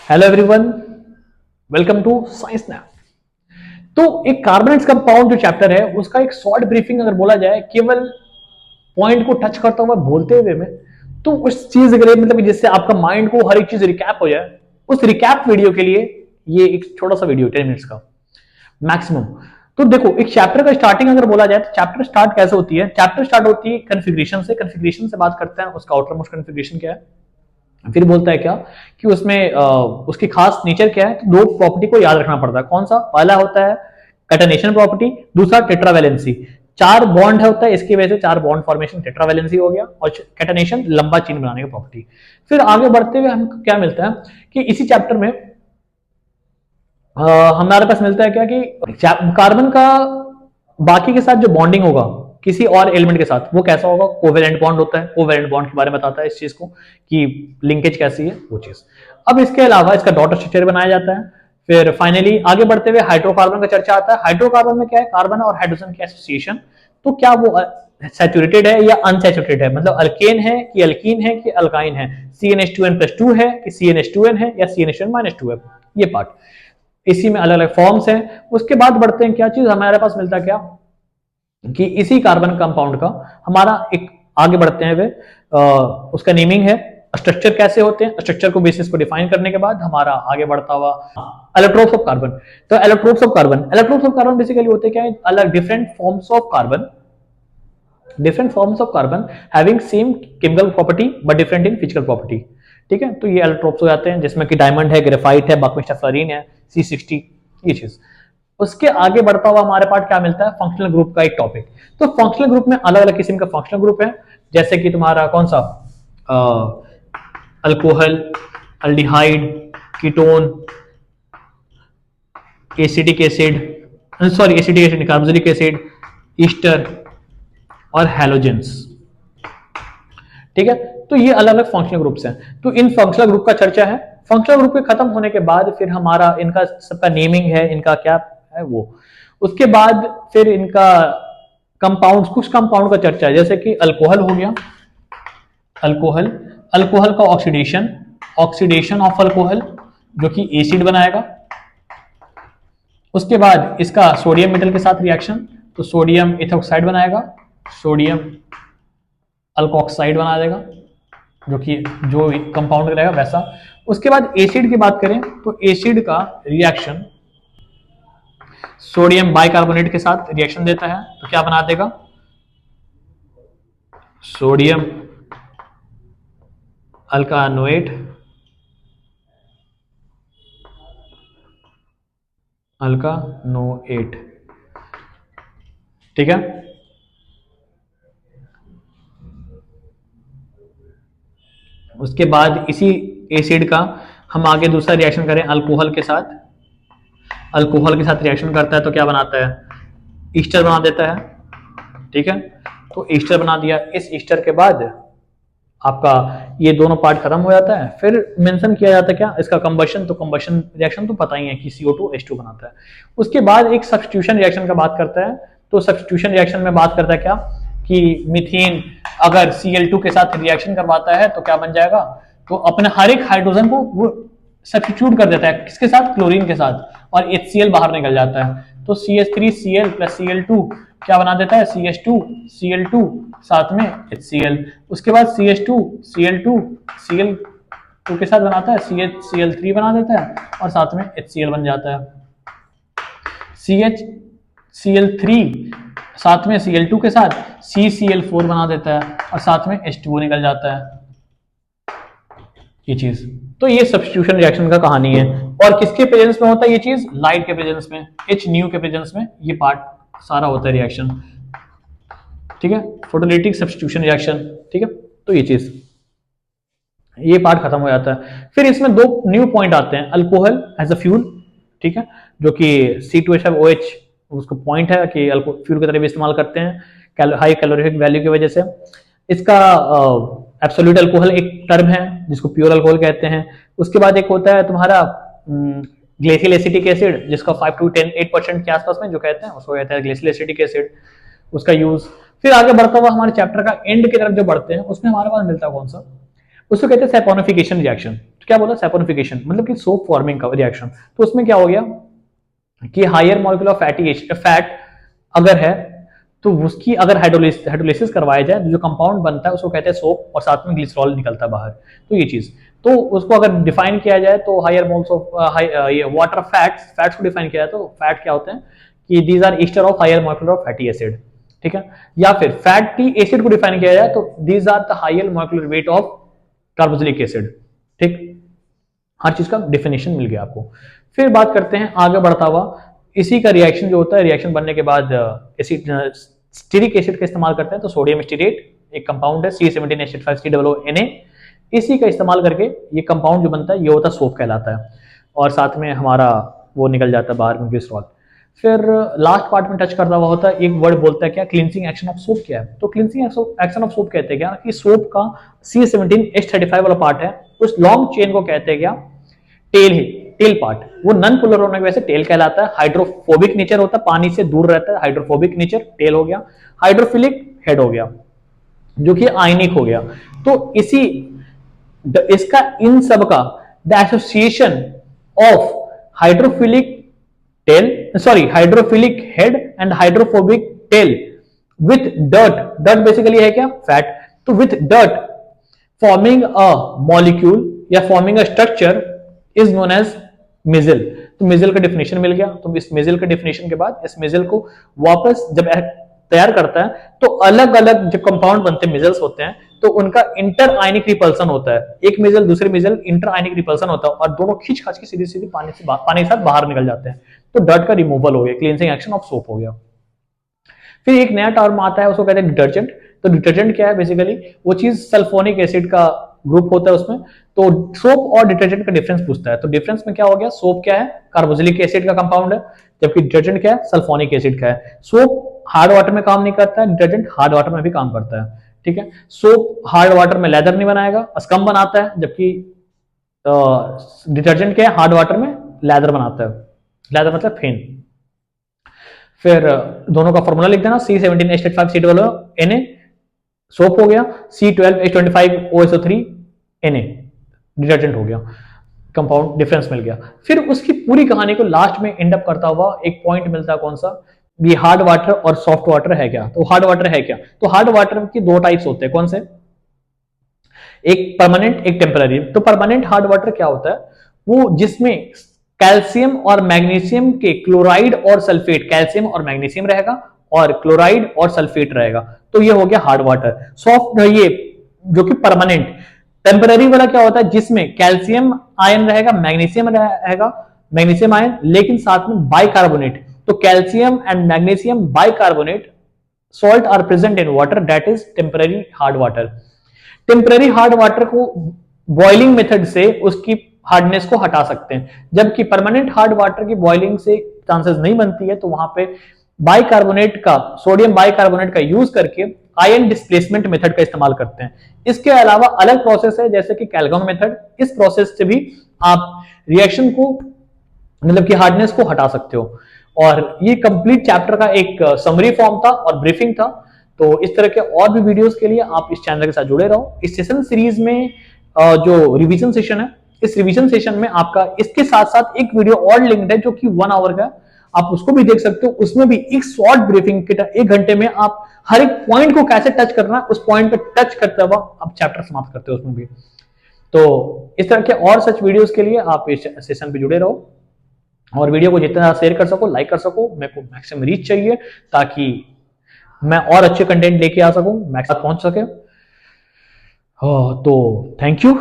Hello everyone, welcome to Science Nap. तो एक carbonates compound जो चैप्टर है उसका एक शॉर्ट ब्रीफिंग अगर बोला जाए, केवल पॉइंट को टच करता हुआ बोलते हुए में, तो उस चीज के लिए मतलब जिससे आपका माइंड को हर एक चीज रिकैप हो जाए, उस रिकैप वीडियो के लिए ये एक छोटा सा वीडियो 10 मिनट्स का मैक्सिमम। तो देखो, एक चैप्टर का स्टार्टिंग अगर बोला जाए तो चैप्टर स्टार्ट कैसे होती है? चैप्टर स्टार्ट होती है कन्फिग्रेशन से। कन्फिग्रेशन से बात करते हैं उसका आउटर मोस्ट कन्फिग्रेशन क्या है, फिर बोलता है क्या कि उसमें उसकी खास नेचर क्या है। तो दो प्रॉपर्टी को याद रखना पड़ता है। कौन सा? पहला होता है कैटनेशन प्रॉपर्टी, दूसरा टेट्रावैलेंसी। चार बॉन्ड होता है, इसकी वजह से चार बॉन्ड फॉर्मेशन टेट्रावैलेंसी हो गया, और कैटनेशन लंबा चेन बनाने की प्रॉपर्टी। फिर आगे बढ़ते हुए हमको क्या मिलता है कि इसी चैप्टर में हमारे पास मिलता है क्या कि कार्बन का बाकी के साथ जो बॉन्डिंग होगा किसी और एलिमेंट के साथ, वो कैसा होगा? कोवेलेंट बॉन्ड होता है। कोवेलेंट बॉन्ड के बारे में बताता है इस चीज को कि लिंकेज कैसी है वो चीज। अब इसके अलावा इसका डॉटर स्ट्रक्चर बनाया जाता है। फिर फाइनली आगे बढ़ते हुए हाइड्रोकार्बन का चर्चा आता है। हाइड्रोकार्बन में क्या है? कार्बन और हाइड्रोजन की एसोसिएशन। तो क्या वो सैचुरेटेड है या अनसैचुरेटेड है, मतलब अल्केन है कि अल्कीन है कि अल्काइन है, CnH2n+2 है कि CnH2n है या CnH2n-2 है, ये पार्ट। इसी में अलग अलग फॉर्म्स हैं। उसके बाद बढ़ते हैं क्या चीज हमारे पास मिलता क्या कि इसी कार्बन कंपाउंड का हमारा एक आगे बढ़ते हैं वे उसका नेमिंग है। स्ट्रक्चर कैसे होते हैं, स्ट्रक्चर को बेसिस को डिफाइन करने के बाद हमारा आगे बढ़ता हुआ एलोट्रोप्स ऑफ कार्बन। तो एलोट्रोप्स ऑफ कार्बन बेसिकली होते क्या है? अलग different forms of carbon having same chemical property but different in physical property. ठीक है, तो ये एलोट्रोप्स हो जाते हैं, जिसमें कि डायमंड है, ग्रेफाइट है, बकमिस्टर फ्लोरीन है, C60, ये चीज। उसके आगे बढ़ता हुआ हमारे पास क्या मिलता है? फंक्शनल ग्रुप का एक टॉपिक। तो फंक्शनल ग्रुप में अलग अलग किस्म का फंक्शनल ग्रुप है, जैसे कि तुम्हारा कौन सा? Alcohol, aldehyde, ketone, acidic acid, sorry acidic acid, carboxylic acid, Easter और हैलोजेंस। ठीक है, तो ये अलग अलग फंक्शनल ग्रुप्स हैं। तो इन फंक्शनल ग्रुप का चर्चा है। फंक्शनल ग्रुप के खत्म होने के बाद फिर हमारा इनका सबका नेमिंग है, इनका क्या है वो। उसके बाद फिर इनका कंपाउंड्स, कुछ कंपाउंड का चर्चा है, जैसे कि अल्कोहल हो गया। अल्कोहल, अल्कोहल का ऑक्सीडेशन, ऑक्सीडेशन ऑफ अल्कोहल जो कि एसिड बनाएगा। उसके बाद इसका सोडियम मेटल के साथ रिएक्शन, तो सोडियम इथोक्साइड बनाएगा, सोडियम अल्कोक्साइड बना देगा, जो कि जो कंपाउंड रहेगा वैसा। उसके बाद एसिड की बात करें तो एसिड का रिएक्शन सोडियम बाइकार्बोनेट के साथ रिएक्शन देता है, तो क्या बना देगा? सोडियम अल्कानोएट, अल्कानोएट। ठीक है, उसके बाद इसी एसिड का हम आगे दूसरा रिएक्शन करें अल्कोहल के साथ। अल्कोहल के साथ रिएक्शन करता है तो क्या बनाता है? ईस्टर बना देता है। ठीक है, तो ईस्टर बना दिया। इस ईस्टर के बाद आपका ये दोनों पार्ट खत्म हो जाता है। फिर मेंशन किया जाता है क्या? इसका कंबशन। तो कंबशन रिएक्शन तो पता ही है कि CO2H2 बनाता है। उसके बाद एक सब्स्टिट्यूशन रिएक्शन का बात करता है। तो सब्स्टिट्यूशन रिएक्शन में बात करता है क्या कि मीथेन अगर Cl2 के साथ रिएक्शन करवाता है तो क्या बन जाएगा? तो अपने हर एक हाइड्रोजन को वो सब्स्टिट्यूट कर देता है, किसके साथ? क्लोरीन के साथ, और HCl बाहर निकल जाता है। तो CH3Cl + Cl2 क्या बना देता है? CH2 Cl2 साथ में HCl। उसके बाद CH2 Cl2 Cl2 के साथ बनाता है CH Cl3 बना देता है, और साथ में HCl बन जाता है। CH साथ में Cl2 के साथ CCl4 बना देता है, और साथ में H2O निकल जाता है, ये चीज। तो ये सब्स्टिट्यूशन रिएक्शन का कहानी है। और किसके प्रेजेंस में होता है ये चीज? लाइट के प्रेजेंस में, H न्यू के प्रेजेंस में ये पार्ट सारा होता है रिएक्शन। ठीक है, फोटोलिटिक सब्स्टिट्यूशन रिएक्शन। ठीक है, तो ये चीज, ये पार्ट खत्म हो जाता है। फिर इसमें दो न्यू पॉइंट आते हैं। अल्कोहल एज अ फ्यूल, ठीक है, जो कि C2H5OH उसको पॉइंट है कि फ्यूल की तरह भी इस्तेमाल करते हैं हाई कैलोरीफिक वैल्यू की वजह से। इसका एब्सोल्यूट अल्कोहल एक टर्म है जिसको प्योर अल्कोहल कहते हैं। उसके बाद एक होता है तुम्हारा ग्लेशियल एसिटिक एसिड, जिसका 5 to 8% के आसपास में जो कहते हैं उसको कहते हैं ग्लेशियल एसिटिक एसिड, उसका यूज। फिर आगे बढ़ता हुआ हमारे चैप्टर का एंड की तरफ जो बढ़ते हैं उसमें हमारे पास मिलता है कौन सा? उसको कहते हैं सैपोनिफिकेशन रिएक्शन। तो क्या बोला, सैपोनिफिकेशन मतलब कि सोप फॉर्मिंग का रिएक्शन। तो उसमें क्या हो गया कि हायर मॉलिक्यूल ऑफ फैट अगर है तो उसकी अगर हाइड्रोलिसिस करवाया जाए, जो कंपाउंड बनता है उसको कहते हैं सोप, और साथ में ग्लिसरॉल निकलता है बाहर। तो ये चीज, तो उसको अगर डिफाइन किया जाए तो हायर मोल्स ऑफ ये वाटर फैट्स को डिफाइन किया जाए तो फैट क्या होते हैं कि these are ester of higher molecule of fatty acid, ठीक है। या फिर फैटी एसिड को डिफाइन किया जाए तो these are the higher molecular weight of carboxylic acid, ठीक। हर चीज का डिफिनेशन मिल गया आपको। फिर बात करते हैं आगे बढ़ता हुआ, इसी का रिएक्शन जो होता है, रिएक्शन बनने के बाद एसिड स्टीरिक एसिड का इस्तेमाल करते हैं। तो सोडियम स्टीरेट एक कंपाउंड है C17H5COO Na, इसी का इस्तेमाल करके ये कंपाउंड जो बनता है ये होता है सोप कहलाता है, और साथ में हमारा वो निकल जाता है बाहर में ग्लिसरॉल। फिर लास्ट पार्ट में टच करता हुआ होता है, एक वर्ड बोलता है क्या, क्लिनसिंग एक्शन ऑफ सोप क्या है। तो क्लिनसिंग एक्शन ऑफ सोप कहते हैं क्या कि सोप का C17H35 वाला पार्ट है, उस लॉन्ग चेन को कहते हैं क्या, टेल है, टेल पार्ट। वो नन पोलर होने की वजह से टेल कहलाता है। हाइड्रोफोबिक नेचर होता है, पानी से दूर रहता है, हाइड्रोफोबिक नेचर टेल हो गया। हाइड्रोफिलिक हेड हो गया जो कि आयनिक हो गया। तो इसका इन सब का the association of hydrophilic hydrophilic head and hydrophobic tail with dirt basically है क्या, फैट। तो with dirt forming a molecule या forming a structure is known as micelle. तो मिजल का डिफिनेशन मिल गया। तो इस मिजल के डिफिनेशन के बाद इस मिजल को वापस जब तैयार करता है तो अलग अलग जो कंपाउंड बनते हैं, मिजल्स होते हैं, तो उनका इंटर आयनिक रिपल्सन होता है। एक मिजल दूसरे मिजल इंटर आयनिक रिपल्सन होता है, और दोनों खींच खाच के सीधी सीधी पानी के साथ बाहर निकल जाते हैं। तो डर्ट का रिमूवल हो गया, क्लींजिंग एक्शन ऑफ सोप हो गया। फिर एक नया टर्म आता है, उसको कहते हैं डिटर्जेंट। तो डिटर्जेंट क्या है, बेसिकली वो चीज सल्फोनिक एसिड का ग्रुप होता है उसमें। तो सोप और डिटर्जेंट का डिफरेंस पूछता है। तो डिफरेंस में क्या हो गया, सोप क्या है, कार्बोक्सिलिक एसिड का कंपाउंड है, जबकि डिटर्जेंट क्या है, सल्फोनिक एसिड का है। सोप हार्ड वाटर में काम नहीं करता है, डिटर्जेंट हार्ड वाटर में भी काम करता है, ठीक है। सोप हार्ड वाटर में लेदर नहीं बनाएगा, स्कम बनाता है, जबकि डिटर्जेंट क्या है, हार्ड वाटर में लेदर बनाता है। लेदर मतलब फेन। फिर दोनों का फॉर्मूला लिख देना, C17H5COO Na सोप हो गया, C12H25OSO3 Na डिटर्जेंट हो गया। कंपाउंड डिफरेंस मिल गया। फिर उसकी पूरी कहानी को लास्ट में एंड अप करता हुआ एक पॉइंट मिलता है, कौन सा, ये हार्ड वाटर और सॉफ्ट वाटर है क्या। तो हार्ड वाटर है क्या, तो हार्ड वाटर की दो टाइप्स होते हैं, कौन से, एक परमानेंट एक टेम्पररी। तो परमानेंट हार्ड वाटर क्या होता है, वो जिसमें कैल्शियम और मैग्नीशियम के क्लोराइड और सल्फेट, कैल्शियम और मैग्नीशियम रहेगा और क्लोराइड और सल्फेट रहेगा। तो ये हो गया हार्ड वाटर। सॉफ्ट ये जो कि परमानेंट। टेम्पररी वाला क्या होता है, जिसमें कैल्शियम आयन रहेगा, मैग्नीशियम रहेगा, मैग्नीशियम आयन, लेकिन साथ में बाइकार्बोनेट। तो calcium and magnesium bicarbonate salt are present in water, that is temporary hard water। Temporary hard water को बॉइलिंग मेथड से उसकी हार्डनेस को हटा सकते हैं, जबकि परमानेंट हार्ड वाटर की बॉइलिंग से चांसेस नहीं बनती है। तो वहां पे बाइकार्बोनेट का, सोडियम बाइकार्बोनेट का यूज करके आयन डिस्प्लेसमेंट मेथड का इस्तेमाल करते हैं। इसके अलावा अलग प्रोसेस है जैसे कि कैल्गन मेथड। इस प्रोसेस से भी आप रिएक्शन को, मतलब कि हार्डनेस को हटा सकते हो। और ये कंप्लीट चैप्टर का एक समरी फॉर्म था और ब्रीफिंग था। तो इस तरह के और भी वीडियोस के लिए आप इस चैनल के साथ जुड़े रहो। इस सेशन सीरीज में जो रिवीजन सेशन है, इस रिवीजन सेशन में आपका इसके साथ साथ एक वीडियो और लिंक्ड है जो कि 1 आवर का, आप उसको भी देख सकते हो। उसमें भी एक शॉर्ट ब्रीफिंग के 1 घंटे में आप हर एक पॉइंट को कैसे टच करना है, उस पॉइंट पे टच करते हुए आप चैप्टर समाप्त करते हो उसमें भी। तो इस तरह के और सच वीडियोस के लिए आप इस सेशन पे जुड़े रहो और वीडियो को जितना शेयर कर सको, लाइक कर सको। मेरे को मैक्सिमम रीच चाहिए ताकि मैं और अच्छे कंटेंट लेके आ सकूं, मैक्सिमम पहुंच सके। तो थैंक यू।